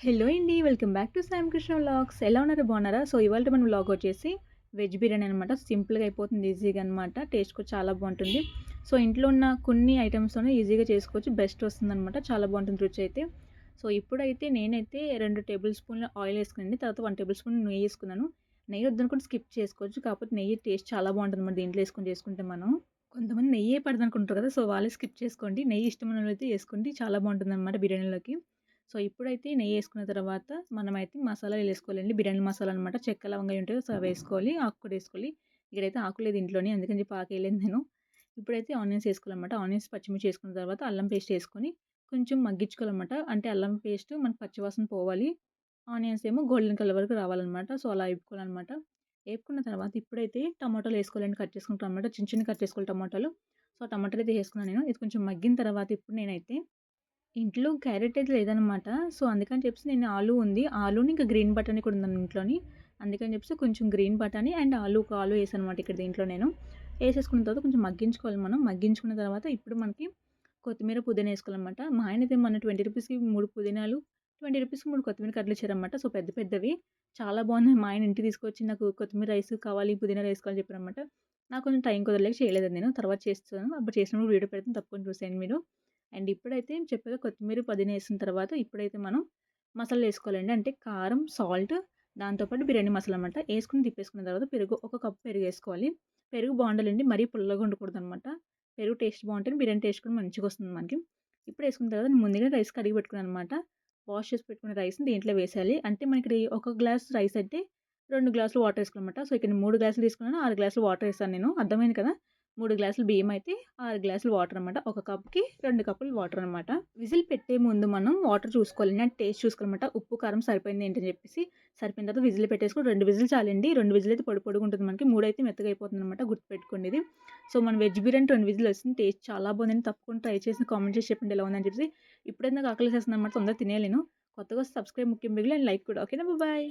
Hello అండి. Welcome back to Sam Krishna vlogs. ఎలా ఉన్నారు? బాగున్నారా? సో, ఇవాల్టి మన వ్లాగ్ వచ్చేసి వెజ్ బిర్యానీ అనమాట. సింపుల్‌గా అయిపోతుంది ఈజీగా అనమాట. టేస్ట్ కూడా చాలా బాగుంటుంది. సో, ఇంట్లో ఉన్న కొన్ని ఐటెమ్స్‌తోనే ఈజీగా చేసుకోవచ్చు. బెస్ట్ వస్తుందనమాట. చాలా బాగుంటుంది రుచి అయితే. సో, ఇప్పుడైతే నేనైతే 2 టేబుల్ స్పూన్ల ఆయిల్ ఏసుకున్నానండి. తర్వాత 1 టేబుల్ స్పూన్ నెయ్యి ఏసుకున్నాను. నెయ్యి వద్దనుకుంటే స్కిప్ చేసుకోవచ్చు. కాకపోతే నెయ్యి టేస్ట్ చాలా బాగుంటుందన్నమాట దీంట్లో ఏసుకొని చేసుకుంటే మనం. కొంతమంది నెయ్యే పడదనుకుంటారు కదా! సో, వాళ్ళు స్కిప్ చేసుకోండి. నెయ్యి ఇష్టమున్నోళ్ళైతే ఏసుకోండి. చాలా బాగుంటుందన్నమాట బిర్యానీలోకి. సో, ఇప్పుడైతే నెయ్యేసుకున్న తర్వాత మనమైతే మసాలాలేసుకోవాలండి. బిర్యానీ మసాలా అనమాట. చెక్క, లవంగాయి ఉంటాయి సో, అవేసుకోవాలి. ఆకు కూడా ఏసుకోవాలి. ఇక్కడైతే ఆకు లేదు ఇంట్లోని. అందుకని చెప్పి ఆకేయలేదు నేను. ఇప్పుడైతే ఆనియన్స్ ఏసుకోవాలనమాట. ఆనియన్స్, పచ్చిమిర్చి ఏసుకున్న తర్వాత అల్లం పేస్ట్ ఏసుకొని కొంచెం మగ్గించుకోవాలనమాట. అంటే అల్లం పేస్ట్ మనకు పచ్చివాసన పోవాలి. ఆనియన్స్ ఏమో గోల్డెన్ కలర్ వరకు రావాలనమాట. సో, అలా ఏపుకోవాలనమాట. ఏపుకున్న తర్వాత ఇప్పుడైతే టమాటాలేసుకోవాలండి. కట్ చేసుకున్న టమాటా చిన్న చిన్నగా కట్ చేసుకోవాలి టమాటాలు. సో, టమాటాలైతే ఏసుకున్నాను నేను. ఇది కొంచెం మగ్గిన తర్వాత ఇప్పుడు నేనైతే ఇంట్లో క్యారెట్ అయితే లేదనమాట. సో, అందుకని చెప్పేసి నేను ఆలు ఉంది. ఆలుని ఇంకా గ్రీన్ బటానీ కూడా ఉందండి ఇంట్లోని. అందుకని చెప్పేసి కొంచెం గ్రీన్ బటానీ అండ్ ఆలు ఒక ఆలు ఏసానమాట ఇక్కడ దీంట్లో నేను. ఏసేసుకున్న తర్వాత కొంచెం మగ్గించుకోవాలి మనం. మగ్గించుకున్న తర్వాత ఇప్పుడు మనకి కొత్తిమీర, పుదీనా ఏసుకోవాలనమాట. మా ఆయనైతే మొన్న 20 రూపీస్‌కి 3 పుదీనాలు, 20 రూపీస్‌కి 3 కొత్తిమీర కట్టలు ఇచ్చారనమాట. సో, పెద్ద పెద్దవి. చాలా బాగున్నాయి. మా ఆయన ఇంటికి తీసుకొచ్చి నాకు కొత్తిమీర రైస్ కావాలి, పుదీనా రైస్ కావాలని చెప్పారనమాట. నాకు కొంచెం టైం కుదరలేక చేయలేదండి నేను. తర్వాత చేస్తాను. అప్పుడు చేసినప్పుడు వీడియో పెడతాను తప్పకుండా చూసేయండి మీరు. అండ్ ఇప్పుడైతే చెప్పాగా కొత్తిమీర, పుదీనా ఏసిన తర్వాత ఇప్పుడైతే మనం మసాలాలేసుకోవాలండి. అంటే కారం, సాల్ట్ దాంతో పాటు బిర్యానీ మసాలా అనమాట. ఏసుకొని తిప్పేసుకున్న తర్వాత పెరుగు ఒక కప్ పెరుగేసుకోవాలి. పెరుగు బావుండాలండి. మరీ పుల్లగా ఉండకూడదనమాట. పెరుగు టేస్ట్ బావుంటేనే బిర్యానీ టేస్ట్ కూడా మంచిగొస్తుంది మనకి. ఇప్పుడేసుకున్న తర్వాత నేను ముందుగానే రైస్ కడిగి పెట్టుకున్నాననమాట. వాష్ చేసి పెట్టుకున్న రైస్‌ని దీంట్లో వేసేయాలి. అంటే మనకి ఒక గ్లాస్ రైస్ అంటే 2 గ్లాసులు వాటర్ ఏసుకోవాలనమాట. సో, ఇక్కడ నేను 3 గ్లాసులు తీసుకున్నాను. 6 గ్లాసులు వాటర్ ఏసాను నేను. అర్థమైంది కదా! 3 గ్లాసులు బియ్యం అయితే 6 గ్లాసులు వాటర్ అనమాట. ఒక కప్‌కి 2 కప్పులు వాటర్ అనమాట. విజిల్ పెట్టే ముందు మనం వాటర్ చూసుకోవాలండి. అంటే టేస్ట్ చూసుకోవాలనమాట. ఉప్పు, కారం సరిపోయింది ఏంటని చెప్పేసి. సరిపోయిన తర్వాత విజిల్ పెట్టేసుకొని 2 విజిల్ చాలండి. 2 విజిల్ అయితే పొడి పొడిగుంటది మనకి. 3 అయితే మెత్తగా అయిపోతుందనమాట. గుర్తుపెట్టుకోండి ఇది. సో, మన వెజ్ బిర్యానీ 2 విజిల్ వచ్చింది. టేస్ట్ చాలా బాగుందని తప్పకుండా ట్రై చేసి కామెంట్ చేసి చెప్పండి ఎలా ఉందని చెప్పేసి. ఇప్పుడైతే నాకు ఆకలేసేస్తుందనమాట. తొందరగా తినేయాలి నేను. కొత్తగా వస్తే సబ్స్క్రైబ్ ముఖ్యం బిగులు అండ్ లైక్ కూడా. ఓకేనా? బాయ్.